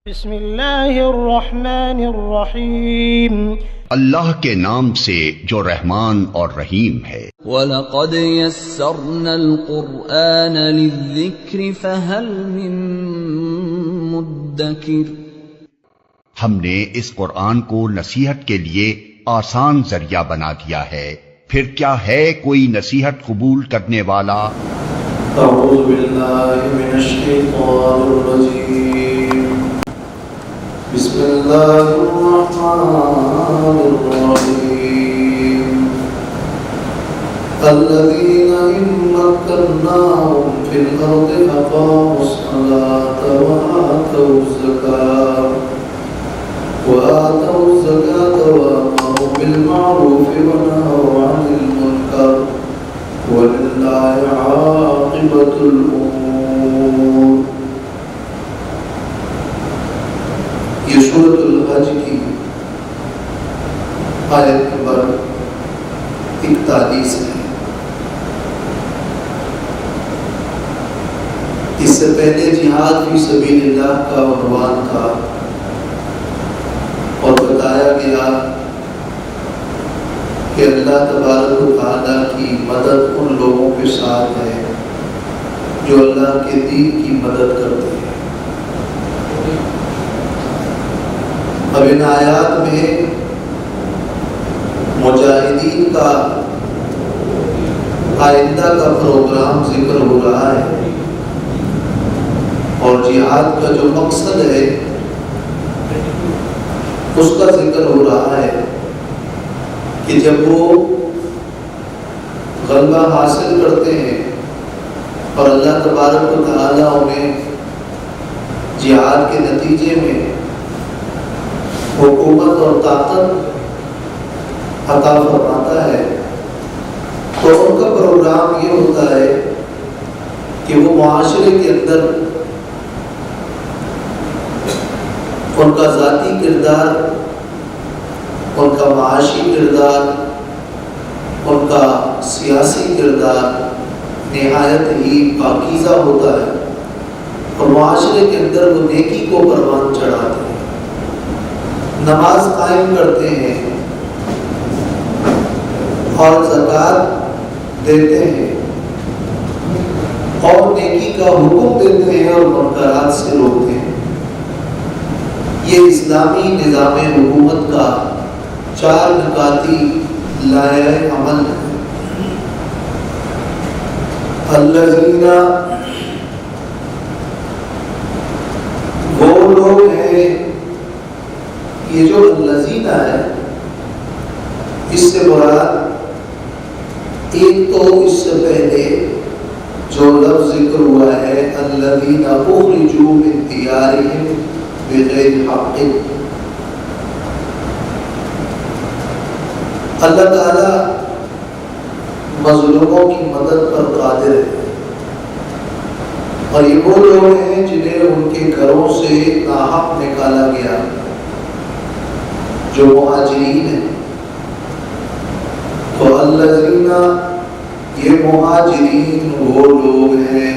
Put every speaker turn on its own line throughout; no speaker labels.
بسم اللہ الرحمن الرحیم
اللہ کے نام سے جو رحمان اور رحیم ہے۔
وَلَقَدْ يَسَّرْنَا الْقُرْآنَ لِلذِّكْرِ فَهَلْ مِن مُدَّكِرٍ،
ہم نے اس قرآن کو نصیحت کے لیے آسان ذریعہ بنا دیا ہے، پھر کیا ہے کوئی نصیحت قبول کرنے والا؟
اعوذ باللہ من الشیطان الرجیم، بسم اللہ الرحمن الرحیم، الذین ان مکناہم فی الارض اقاموا الصلاة وآتوا الزکاة وآمروا بالمعروف ونہوا عن المنکر وَلِلَّهِ عَاقِبَةُ الْأُمُورِ۔ یہ سورۃ الحج کی آیت نمبر 41 ہے۔ اس سے پہلے جہاد فی سبیل اللہ کا عنوان تھا اور بتایا گیا کہ اللہ تبارک و تعالیٰ کی مدد ان لوگوں کے ساتھ ہے جو اللہ کے دین کی مدد کرتے ہیں۔ اب ان آیات میں مجاہدین کا آئندہ کا پروگرام ذکر ہو رہا ہے اور جہاد کا جو مقصد ہے اس کا ذکر ہو رہا ہے کہ جب وہ غلبہ حاصل کرتے ہیں اور اللہ تبارک و تعالیٰ انہیں جہاد کے نتیجے میں حکومت اور طاقت عطا فرماتا ہے تو ان کا پروگرام یہ ہوتا ہے کہ وہ معاشرے کے اندر ان کا ذاتی کردار، ان کا معاشی کردار، ان کا سیاسی کردار نہایت ہی پاکیزہ ہوتا ہے اور معاشرے کے اندر وہ نیکی کو پروان چڑھاتے ہیں، نماز قائم کرتے ہیں اور زکوٰۃ دیتے ہیں اور نیکی کا حکم دیتے ہیں اور منکرات سے روکتے ہیں۔ یہ اسلامی نظام حکومت کا 4 نکاتی لائحہ عمل ہے۔ الذین، وہ لوگ ہیں، یہ جو الذین ہے اس سے مراد ایک تو اس سے پہلے جو لفظ ذکر ہوا ہے الذین اخرجوا من دیارہم بغیر حق، اللہ تعالیٰ مظلوموں کی مدد پر قادر ہے اور یہ وہ لوگ ہیں جنہیں ان کے گھروں سے ناحق نکالا گیا، جو مہاجرین ہیں۔ تو الذین، یہ مہاجرین وہ لوگ ہیں،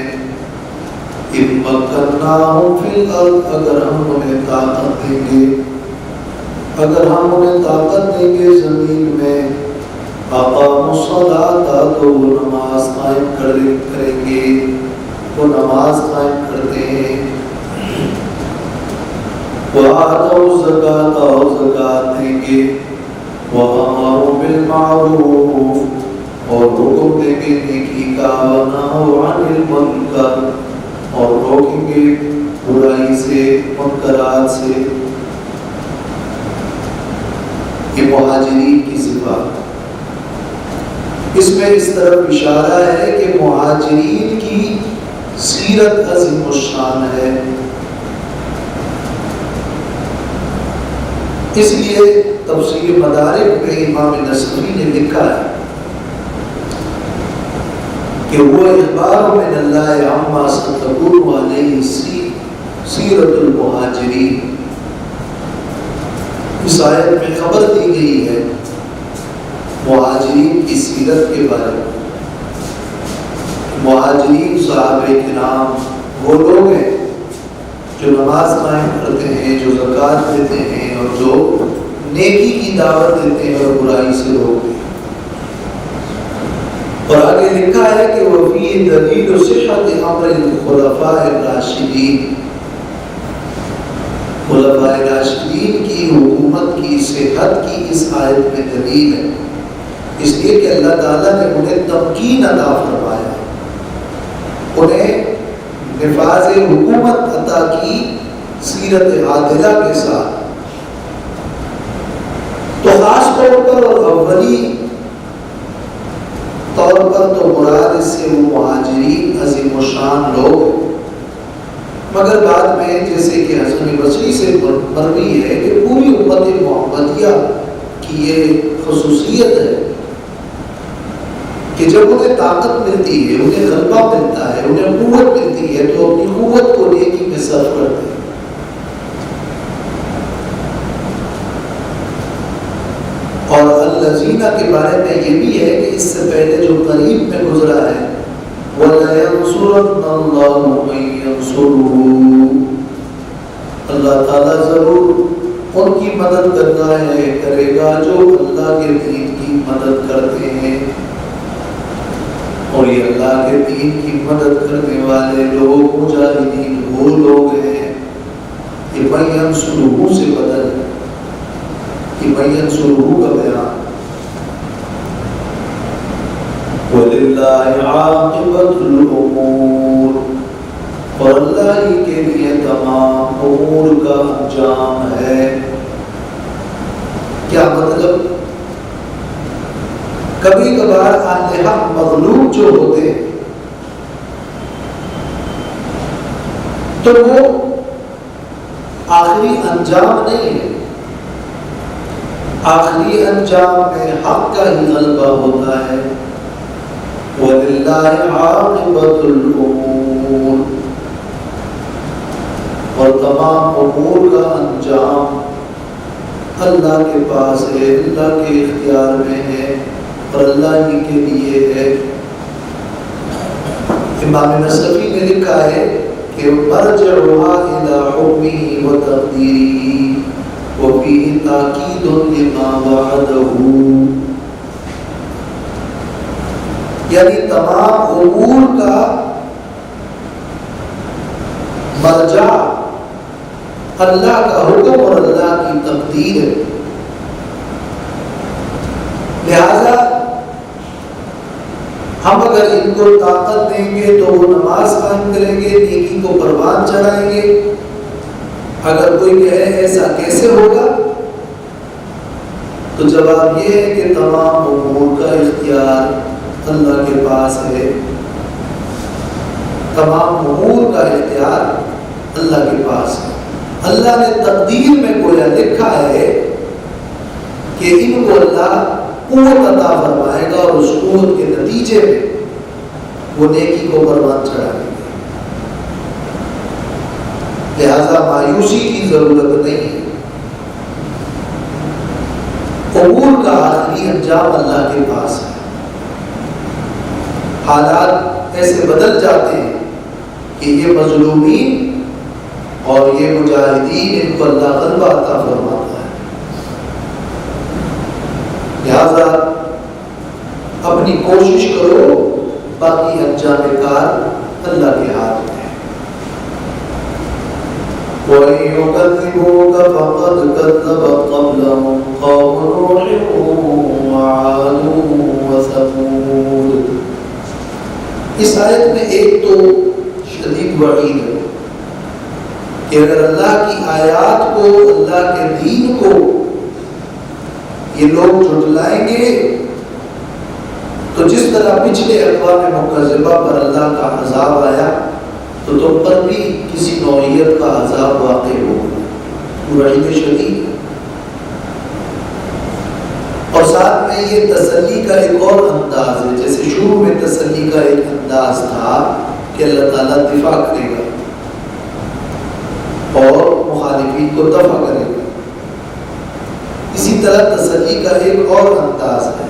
ان مکناہم فی الارض، اگر ہم انہیں طاقت دیں گے، اگر ہم انہیں طاقت دیں گے زمین میں، اقاموا الصلاۃ، تو وہ نماز قائم کریں گے، وہ نماز قائم کرتے ہیں، وآتوا الزکاۃ، اور زکوٰۃ دیں گے، وآمروا بالمعروف، اور حکم دیں گے نیکی کا، ونہوا عن المنکر، اور روکیں گے برائی سے، منکرات سے۔ یہ مہاجرین کی صفات، اس میں اس طرف اشارہ ہے کہ مہاجرین کی سیرت عظیم الشان ہے، اس لیے تفسیر مدارک میں امام نصفی نے لکھا ہے کہ وہ اخبار من اللہ عما ستکون علیہ سیرت المہاجرین، اس آیت میں خبر دی گئی ہے مہاجرین کی سیرت کے بارے میں۔ مہاجرین صحابہ کرام وہ لوگ ہیں جو نماز قائم کرتے ہیں، ہیں، جو زکوٰۃ دیتے ہیں اور جو نیکی کی دعوت دیتے ہیں اور برائی سے روکتے ہیں۔ اور آگے لکھا ہے کہ وفی دلیل صحت امر الخلفاء الراشدین، خلفاء راشدین کی حکومت کی صحت کی اس آیت میں دلیل ہے، اس لیے کہ اللہ تعالیٰ نے انہیں تمکین عطا فرمایا، انہیں نفاذ حکومت عطا کی سیرت عادلہ کے ساتھ۔ تو خاص طور پر اور اولی طور پر تو مراد اس سے وہ مہاجرین عظیم الشان لوگ ہیں، مگر بعد میں جیسے کہ حسن بصری سے مروی ہے کہ پوری امت محمدیہ کی یہ خصوصیت ہے کہ جب انہیں طاقت ملتی ہے، انہیں غلبہ ملتا ہے، انہیں قوت ملتی ہے تو اپنی قوت کو نیکی میں صرف کرتے ہیں۔ اور الذین کے بارے میں یہ بھی ہے کہ اس سے پہلے جو قریب میں گزرا ہے وَلَيَنْصُرَنَّ اللَّهُ مَن يَنْصُرُهُ، اللہ تعالیٰ ضرور ان کی مدد کرے گا جو اللہ کے دین کی مدد کرتے ہیں، اور یہ اللہ کے دین کی مدد کرنے والے لوگ مجاہدین وہ لوگ ہیں۔ یہ مَن يَنْصُرُهُ سے بدل ہے کہ مَن يَنْصُرُهُ کا بیان وَلِلَّهِ عَاقِبَةُ الْأُمُورِ، اور اللہ ہی کے لیے تمام امور کا انجام ہے۔ کیا مطلب؟ کبھی کبھار اہل حق مغلوب جو ہوتے ہیں تو وہ آخری انجام نہیں ہے، آخری انجام میں حق کا ہی غلبہ ہوتا ہے۔ وَلِلَّهِ عَاقِبَةُ الْأُمُورِ، اور تمام امور کا انجام اللہ کے پاس ہے، اللہ کے اختیار میں ہے اور اللہ ہی کے لیے ہے۔ امام نصفی نے لکھا ہے کہ مرجعها إلى حكمه وتقديره وفيه تاکید لما وعده، یعنی تمام امور کا مرجع اللہ کا حکم اور اللہ کی تقدیر ہے، لہذا ہم اگر ان کو طاقت دیں گے تو وہ نماز قائم کریں گے، نیکی کو پروان چڑھائیں گے۔ اگر کوئی کہے ایسا کیسے ہوگا تو جواب یہ ہے کہ تمام امور کا اختیار اللہ کے پاس ہے، تمام امور کا اختیار اللہ کے پاس ہے۔ اللہ نے تقدیر میں گویا لکھا ہے کہ ان کو اللہ قوت عطا فرمائے گا اور اس قوت کے نتیجے میں وہ نیکی کو پروان چڑھائیں گے، لہذا مایوسی کی ضرورت نہیں ہے۔ امور کا آخری انجام اللہ کے پاس ہے۔ حالات ایسے بدل جاتے ہیں کہ یہ مظلومین اور یہ مجاہدین ان کو اللہ غلبہ عطا فرماتا ہے، لہذا اپنی کوشش کرو، باقی انجام کار اللہ کے ہاتھ میں ہے۔ وَإِن يُكَذِّبُوكَ فَقَدْ كَذَّبَتْ قَبْلَهُمْ قَوْمُ نُوحٍ وَعَادٌ وَثَمُودُ۔ اس آیت میں ایک تو شدید وعید ہے کہ اگر اللہ کی آیات کو، اللہ کے دین کو یہ لوگ جھٹلائیں گے تو جس طرح پچھلے اقوام مکذبہ پر اللہ کا عذاب آیا تو تم پر بھی کسی نوعیت کا عذاب واقع ہوگا۔ وعید شدید ہے، اور ساتھ میں یہ تسلی کا ایک اور انداز ہے، جیسے شروع میں تسلی کا ایک انداز تھا کہ اللہ تعالیٰ دفاع کرے گا اور مخالفین کو دفع کرے گا، اسی طرح تسلی کا ایک اور انداز ہے،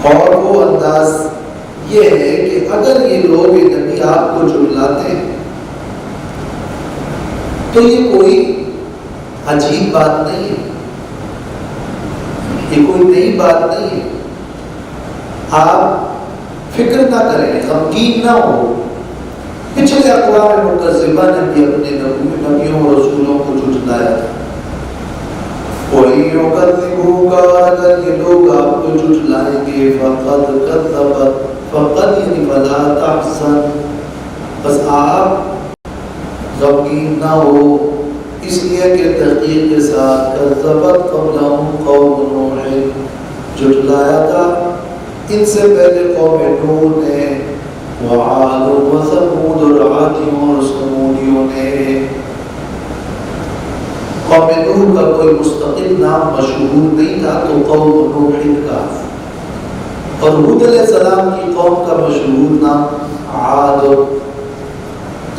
اور وہ انداز یہ ہے کہ اگر یہ لوگ نبی آپ کو جھٹلاتے ہیں تو یہ کوئی عجیب بات نہیں ہے، یہ کوئی نئی بات نہیں ہے. آپ فکر نہ کریں، غمگین نہ ہو. پچھلے اقوام مکذبہ نے بھی اپنے نبیوں اور رسولوں کو جھٹلایا تھا. وَإِن يُكَذِّبُوكَ، اگر یہ لوگ آپ کو جھٹلائیں گے، فَقَدْ كَذَّبَتْ، فقط یعنی فلا تحزن، بس آپ غمگین نہ ہو، اس لیے کہ تحقیق کے ساتھ کذبت قبلہم قوم نوح، جھٹلایا تھا ان سے پہلے قوم نوح نے، وعاد و ثمود، اور عادیوں اور سمودیوں نے. قوم نوح کا کوئی مستقل نام مشہور نہیں تھا تو قوم نوح کا، اور ہود علیہ السلام کی قوم کا مشہور نام عاد،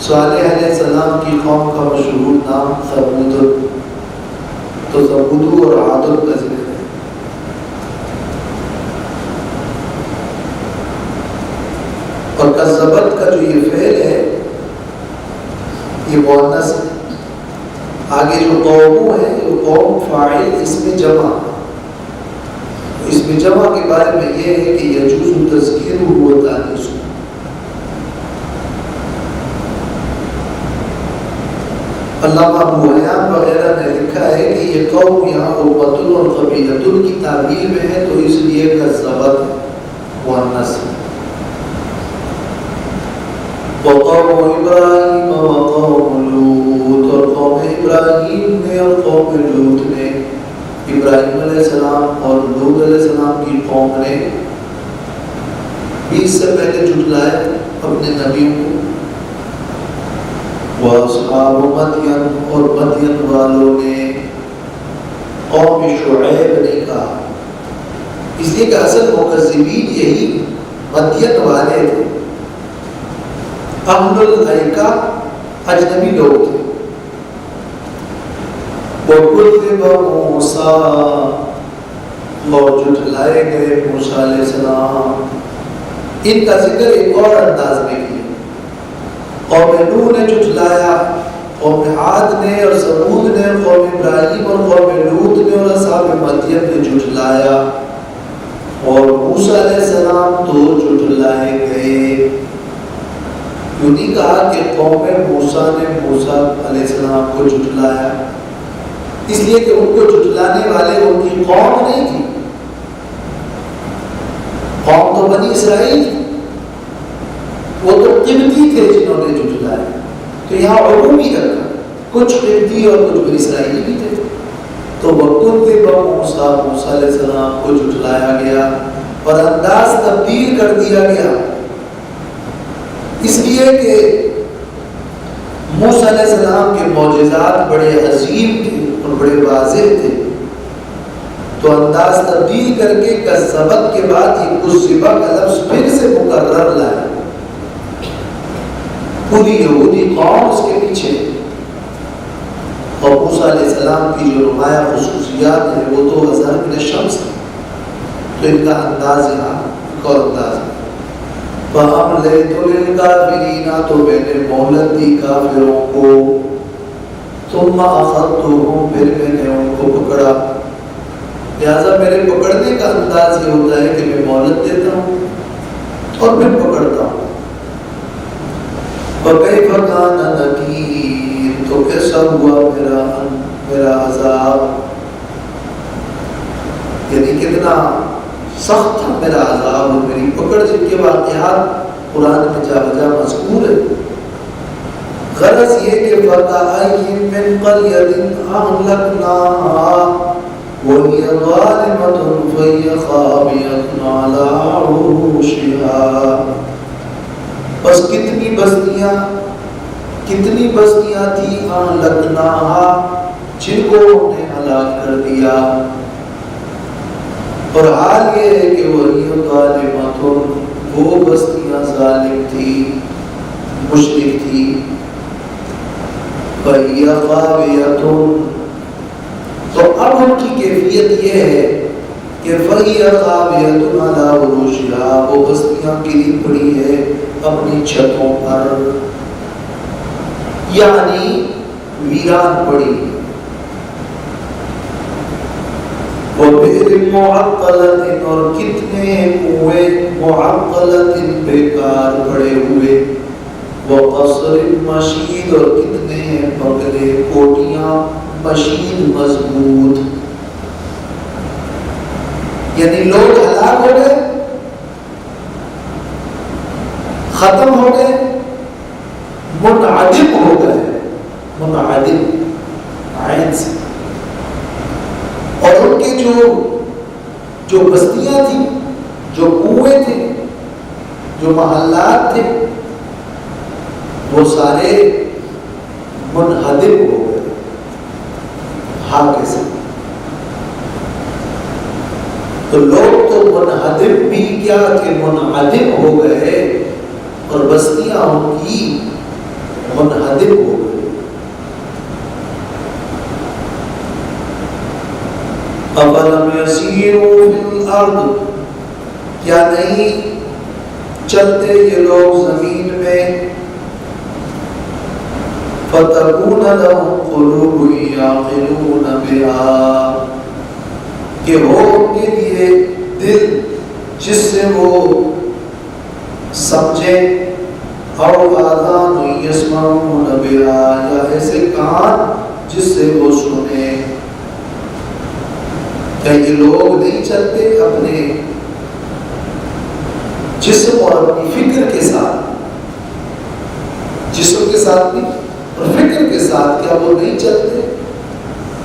صالح علیہ السلام کی قوم کا مشہور نام ثمود. تو ثمود اور عاد کا ذکر ہے. اور کذبت کا جو یہ فعل ہے یہ مؤنث ہے. آگے جو قوموں ہے، وہ قوم فاعل اس میں جمع، اس میں جمع کے بارے میں یہ ہے کہ یجوز تذکیر و تانیث. علامہ ابو حیان وغیرہ نے لکھا ہے کہ یہ قوم یہاں امت اور قبیلۃ کی تعبیر میں ہے، تو اس لیے کذبت مؤنث ہے. وقوم ابراہیم وقوم لوط، اور قوم ابراہیم نے اور قوم لوط نے، ابراہیم علیہ السلام اور لوط علیہ السلام کی قوم نے بھی اس سے پہلے جھٹلائے اپنے نبیوں کو. واصحاب مدین، اور مدین والوں نے قوم شعیب نے کہا، اس لیے کہ اصل مکذبین یہی مدین والے تھے. اہل الایکہ اجنبی لوگ تھے. وَكُذِّبَ مُوسَىٰ، اور جھٹلائے گئے موسیٰ علیہ السلام. ان کا ذکر ایک اور انداز میں کیا. قوم نوح نے جھٹلایا، قوم عاد نے اور ثمود نے، قوم ابراہیم اور قوم لوط نے اور اصحاب مدین نے جھٹلایا، اور موسیٰ علیہ السلام تو جھٹلائے گئے. یوں نہیں کہا کہ قوم موسیٰ نے موسیٰ علیہ السلام کو جھٹلایا، اس لیے کہ ان کو جھٹلانے والے ان کی قوم نہیں تھی. قوم تو بنی اسرائیل تھی، وہ تو قبطی تھے جنہوں نے جھٹلایا. تو یہاں عمومی رکھا، کچھ قبطی اور کچھ بنی اسرائیلی بھی تھے. تو وَكُذِّبَ مُوسَىٰ، موسیٰ علیہ السلام کو جھٹلایا گیا اور انداز تبدیل کر دیا گیا، اس لیے کہ موسیٰ علیہ السلام کے معجزات بڑے عظیم تھے اور بڑے واضح تھے. تو انداز تبدیل کر کے کذبت کے بعد یہ کذبہ کا لفظ پھر سے مکرر لائے. پوری یہودی قوم اس کے پیچھے، اور موسیٰ علیہ السلام کی جو نمایاں خصوصیات ہیں وہ تو ظہر من الشمس ہے. تو ان کا انداز یہاں ایک اور انداز ہے. فَأَمْلَيْتُ لِلْكَافِرِينَ، تو میں نے مہلت دی کافروں کو. ثُمَّ أَخَذْتُهُمْ، پھر میں نے ان کو پکڑا. لہٰذا میرے پکڑنے کا انداز یہ ہوتا ہے کہ میں مہلت دیتا ہوں اور پھر پکڑتا ہوں. وَكَيْفَ كَانَ نَكِيرٌ، تو کیسا ہوا میرا عذاب، یعنی کتنا سخت تھا میرا عذاب اور میری پکڑ، جن کے واقعات قرآن میں جا بجا مذکور ہے. غرض یہ کہ فَكَأَيِّن مِّن قَرْيَةٍ أَهْلَكْنَاهَا وَهِيَ ظَالِمَةٌ فَهِيَ خَاوِيَةٌ عَلَىٰ عُرُوشِهَا. بس کتنی بستیاں تھی أَهْلَكْنَاهَا، جن کو ہم نے ہلاک کر دیا. اور حال یہ ہے کہ وَهِيَ ظَالِمَةٌ، وہ بستیاں ظالم تھی، مشرک تھی. فَهِيَ خَاوِيَةٌ، تو اب ان کی کیفیت یہ ہے کہ فَهِيَ خَاوِيَةٌ عَلَىٰ عُرُوشِهَا، وہ بستیاں گری پڑی ہے اپنی چھتوں پر. یعنی ویران پڑی ہے. وَبِئْرٍ مُعَطَّلَةٍ اور کتنے کنویں معطلۃ بیکار پڑے ہوئے. وَقَصْرٍ مَشِيدٍ اور کتنے بنگلے کوٹیاں مشید مضبوط. یعنی لوگ ہلاک ہو گئے, ختم ہو گئے, منعدم ہو گئے. منعدم عین سے. اور ان کے جو بستیاں تھیں, جو کنویں تھے, جو محلات تھے, وہ سارے منہدم ہو گئے. ہاں کیسے؟ تو لوگ تو منہدم بھی کیا کہ منعدم ہو گئے, اور بستیاں ان کی منہدم ہو گئی. أَفَلَمْ يَسِيرُوا فِي الْأَرْضِ کیا نہیں چلتے یہ لوگ زمین میں. فَتَكُونَ لَهُمْ قُلُوبٌ يَعْقِلُونَ بِهَا کہ ہو ان کے لیے دل جس سے وہ سمجھیں, اور آذان يَسْمَعُونَ بِهَا یا ایسے کان جس سے وہ سنیں. کہ یہ لوگ نہیں چلتے اپنے جسم اور اپنی فکر کے ساتھ, جسم کے ساتھ نہیں اور فکر کے ساتھ, کیا وہ نہیں چلتے؟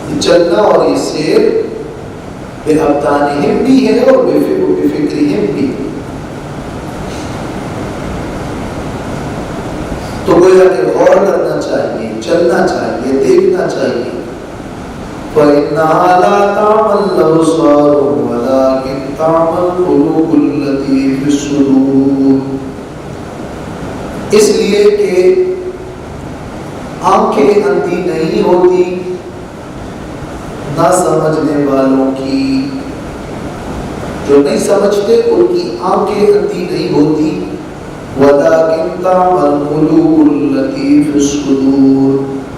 یہ چلنا اور یہ سیر بے ابدانہم بھی ہے اور بے فکرہم بھی. تو گویا کہ غور کرنا چاہیے, چلنا چاہیے, دیکھنا چاہیے. فَإِنَّهَا لَا تَعْمَى الْأَبْصَارُ وَلَكِنْ تَعْمَى الْقُلُوبُ الَّتِي فِي الصُّدُورِ اس لیے کہ آنکھیں اندھی نہیں ہوتی نہ سمجھنے والوں کی, جو نہیں سمجھتے ان کی آنکھیں اندھی نہیں ہوتی. وَلَكِنْ تَعْمَى الْقُلُوبُ الَّتِي فِي الصُّدُورِ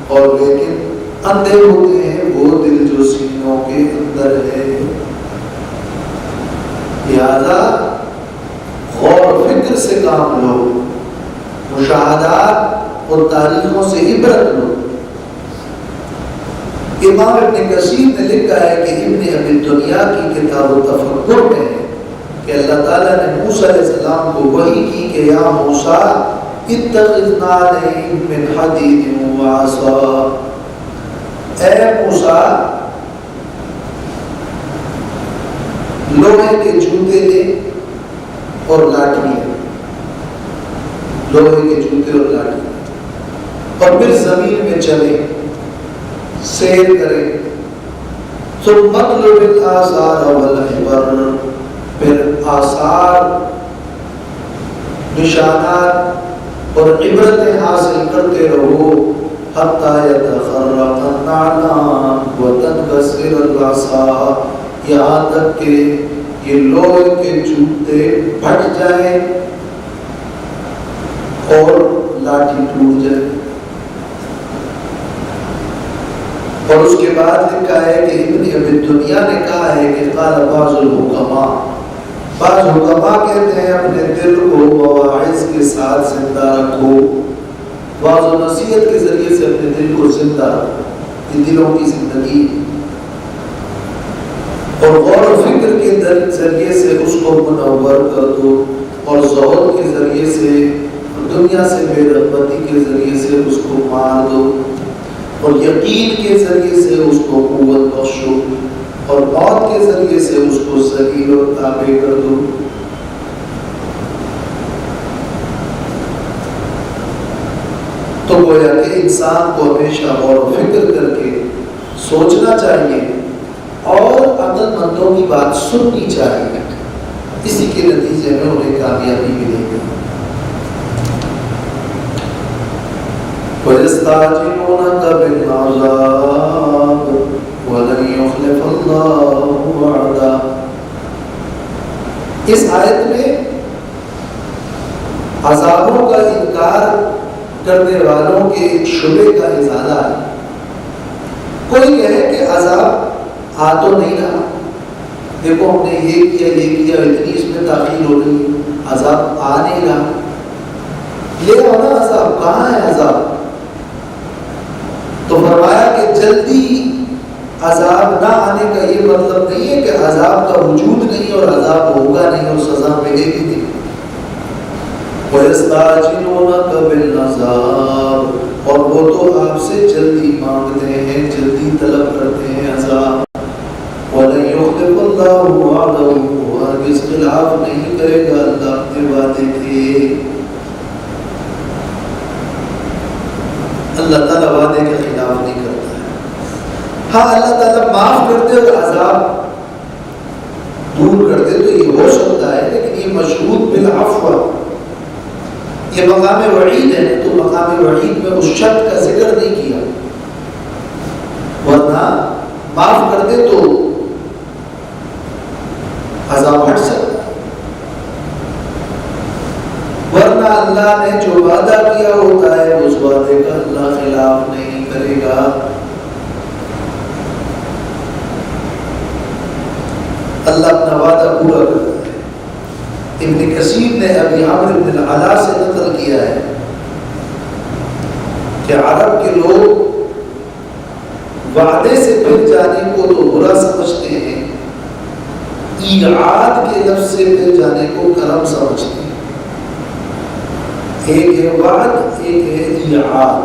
اور لیکن اندھے ہوتے ہیں وہ دل جو سینوں کے اندر ہے. لہذا غور و فکر سے کام لو, مشاہدات اور تاریخوں سے عبرت لو. امام ابن کثیر نے لکھا ہے کہ ابن ابی دنیا کی کتاب التفکر میں ہے کہ اللہ تعالیٰ نے موسیٰ علیہ السلام کو وحی کی کہ یا موسیٰ اتخذ نعلین من حدید وعصا, اے موسیٰ لوہے کے جوتے لے اور لاٹھی لے, لوہے کے جوتے اور لاٹھی, اور پھر زمین میں چلے, سیر کرے. ثم اطلب الآثار والعبر پھر آثار, نشانات اور عبرتیں حاصل کرتے رہو. حتی یتخرق النعلان وتنکسر العصا یہاں تک کہ یہ لوہے کے جوتے پھٹ جائیں اور لاٹھی ٹوٹ جائے. اور اس کے بعد لکھا ہے کہ ابن ابی دنیا نے کہا ہے کہ قال بعض الحکماء, بعض حکماء کہتے ہیں اپنے دل کو مواعظ کے ساتھ زندہ رکھو, بعض نصیحت کے ذریعے سے اپنے دل کو زندہ رکھو. یہ دلوں کی زندگی اور غور و فکر کے ذریعے سے اس کو منور کر دو, اور زہد کے ذریعے سے, دنیا سے بے رغبتی کے ذریعے سے اس کو مار دو, اور یقین کے ذریعے سے اس کو قوت بخشو, اور موت کے ذریعے سے اس کو ذلیل اور تابع کر دو. تو گویا کہ انسان کو ہمیشہ غور و فکر کر کے سوچنا چاہیے اور عقل مندوں کی بات سننی چاہیے. اسی کے نتیجے میں انہیں کامیابی ملے گی. وَيَسْتَعْجِلُونَكَ بِالْعَذَابِ وَلَنْ يُخْلِفَ اللَّهُ وَعْدَهُ اس آیت میں عذابوں کا انکار کرنے والوں کے ایک شبے کا ازالہ ہے. کوئی کہے کہ عذاب آ تو نہیں رہا، دیکھو ہم نے یہ کیا اتنی اس میں تاخیر ہو رہی، عذاب آ نہیں رہا، لے آؤ نا عذاب، کہاں ہے عذاب؟ تو فرمایا کہ جلدی عذاب نہ آنے کا یہ مطلب نہیں ہے کہ عذاب کا وجود نہیں اور عذاب ہوگا نہیں اور سزا ملے گی نہیں۔ وَيَسْتَعْجِلُونَكَ بِالْعَذَابِ، اور وہ تو آپ سے جلدی مانگتے ہیں، جلدی طلب کرتے ہیں عذاب۔ وَلَن يُخْلِفَ اللَّهُ وَعْدَهُ، ہرگز خلاف نہیں کرے گا اللہ اپنے وعدے کے۔ اللہ تعالیٰ وعدے کے خلاف نہیں کرتا ہے۔ ہاں اللہ تعالیٰ معاف کرتے اور عذاب دور کرتے تو یہ ہو سکتا ہے، لیکن یہ مشروط بالعفو، یہ مقام وعید ہے، تو مقام وعید میں اس شرط کا ذکر نہیں کیا، ورنہ معاف کر دے تو عذاب ہٹ سکتا ہے۔ ورنہ اللہ نے جو وعدہ کیا ہوتا ہے اس وعدے کا اللہ خلاف نہیں کرے گا۔ اللہ اپنا وعدہ پورا کرتا ہے۔ ابن کثیر نے ابی عمرو بن العلاء سے نقل کیا ہے کہ عرب کے لوگ وعدے سے پھر جانے کو تو برا سمجھتے ہیں، ایعاد کے لفظ سے پھر جانے کو کرم سمجھتے ہیں۔ ایک ہے وعد، ایک ہے ایعاد،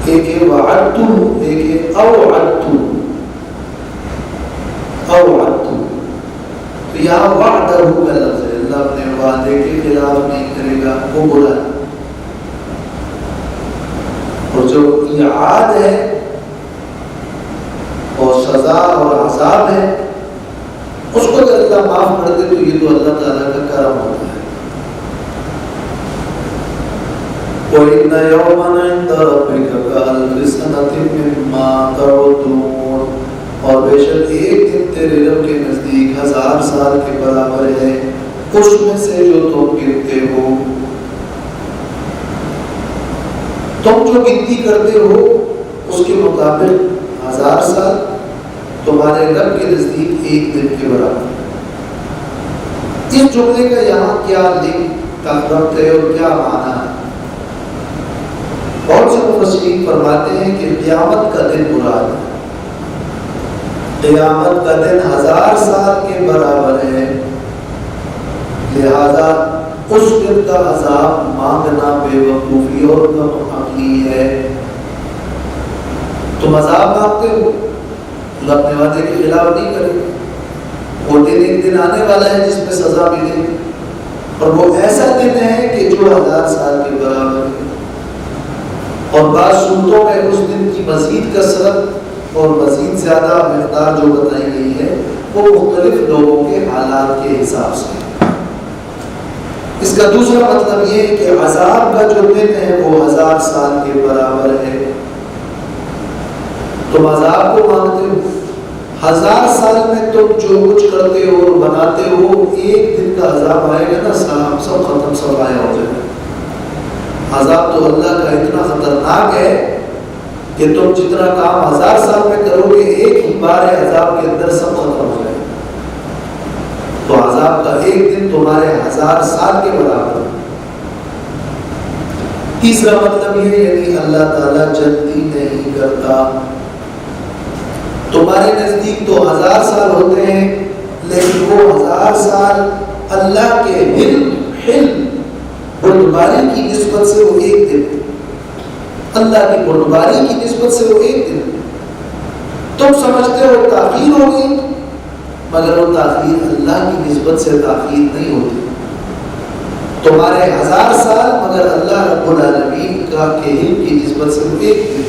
ایک ہے وعدتم، ایک ہے اوعدتم۔ تو یہاں وعدہ کا لفظ ہے، اللہ اپنے وعدے کے خلاف نہیں کرے گا، وہ برا ہے۔ اور جو ایعاد ہے اور سزا اور عذاب ہے، اس کو اگر اللہ معاف کر دے تو یہ تو اللہ تعالیٰ کا کرم ہوتا ہے۔ وَإِنَّ يَوْمًا عِندَ رَبِّكَ كَأَلْفِ سَنَةٍ مِّمَّا تَعُدُّونَ، اور بے شک ایک دن تیرے رب کے نزدیک 1000 سال کے برابر ہے اس میں سے جو تم گنتے ہو۔ تم جو گنتی کرتے ہو اس کے مطابق 1000 سال تمہارے رب کے نزدیک ایک دن کے برابر۔ اس جملے کا یہاں کیا لنک ربط ہے اور کیا معنی ہے؟ بہت سے مفسرین فرماتے ہیں کہ قیامت کا دن مراد ہے، قیامت کا دن 1000 سال کے برابر ہے، لہذا اس دن کا عذاب مانگنا بے وقوفی اور کم عقلی ہے۔ تم عذاب مانگتے ہو، اللہ اپنے وعدے کے خلاف نہیں کرے گا۔ وہ دن ایک دن آنے والا ہے جس میں سزا ملے گی، اور وہ ایسا دن ہے کہ جو 1000 سال کے برابر ہے۔ اور بعض صورتوں میں اس دن کی مزید کثرت اور مزید زیادہ مقدار جو بتائی گئی ہے وہ مختلف لوگوں کے حالات کے حساب سے۔ اس کا دوسرا مطلب یہ ہے کہ عذاب کا جو دن ہے وہ 1000 سال کے برابر ہے۔ تم عذاب کو مانگتے ہو، 1000 سال میں تم جو کچھ کرتے ہو اور بناتے ہو، ایک دن کا عذاب آئے گا نا، سب ختم، سب آیا ہو جائے گا۔ عذاب تو اللہ کا اتنا خطرناک ہے کہ تم جتنا کام 1000 سال میں کرو گے، ایک ہی بار عذاب کے اندر سب ختم ہو جائے گا۔ تو عذاب کا ایک دن تمہارے 1000 سال کے برابر ہے۔ تیسرا مطلب یہ یعنی اللہ تعالیٰ جلدی نہیں کرتا۔ تمہارے نزدیک تو 1000 سال ہوتے ہیں، لیکن وہ 1000 سال اللہ کے حلم بردباری کی نسبت سے وہ ایک دن، اللہ کی بردباری کی نسبت سے وہ ایک دن۔ تم سمجھتے ہو تاخیر ہو گئی، مگر وہ تاخیر اللہ کی نسبت سے تاخیر نہیں ہوتی۔ تمہارے 1000 سال مگر اللہ رب العالمین کا علم کی نسبت سے وہ ایک دن۔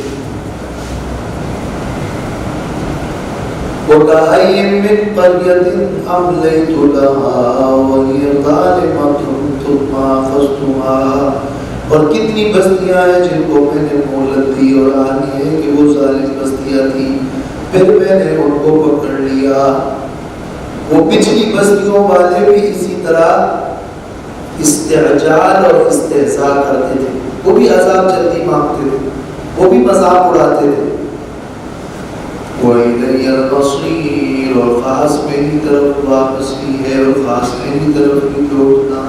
وَكَأَيٍّ مِّن قَرْيَةٍ أَمْلَيْتُ لَهَا وَهِيَ ظَالِمَةٌ ثُمَّ أَخَذْتُهَا، اور کتنی بستیاں ہیں جن کو میں نے مہلت دی اور آنی ہے کہ وہ ظالم بستیاں تھیں، پھر میں نے ان کو پکڑ لیا۔ وہ پچھلی بستیوں والے بھی اسی طرح استعجال اور استہزاء کرتے تھے، وہ بھی عذاب جلدی مانگتے تھے۔ وہ بھی مذاق اڑاتے تھے. وَإِلَيَّ الْمَصِيرُ، اور خاص میری طرف واپسی ہے اور خاص میری طرف بھی لوٹنا